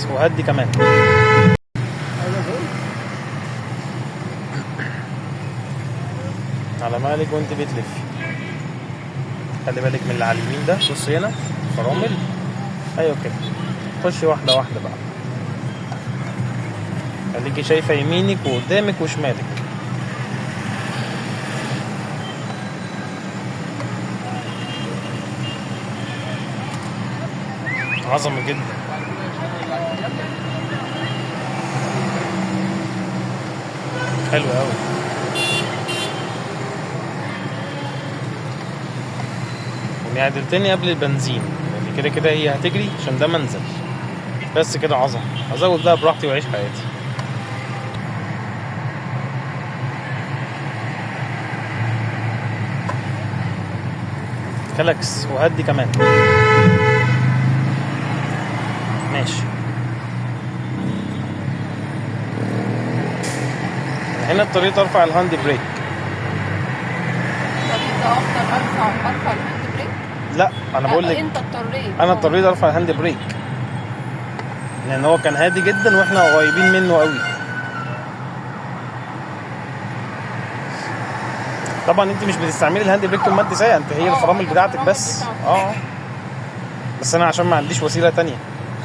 وهدي كمان. على مالك وانت بتلفي، خلي بالك من اللي على اليمين ده. بص هنا فرامل، ايوه كده. خشي واحده واحده بقى، خليكي شايفه يمينك وقدامك وشمالك. عظمه جدا. حلو قوي. عدلتني قبل البنزين يعني، كده كده هي هتجري عشان ده منزل. بس كده عظمه، ازود بقى براحتي واعيش حياتي. كلاكس وهدي كمان. ماشي. هنا اضطريت ارفع الهاند بريك. ارفع الهاند بريك؟ لا انا بقول لك انت اضطريت. انا اضطريت ارفع الهاند بريك لان هو كان هادي جدا واحنا قريبين منه قوي. طبعا انت مش بتستعملي الهاند بريك طول ما انت سايقه، انت هي الفرامل بتاعتك بس. بس انا عشان ما عنديش وسيله تانية.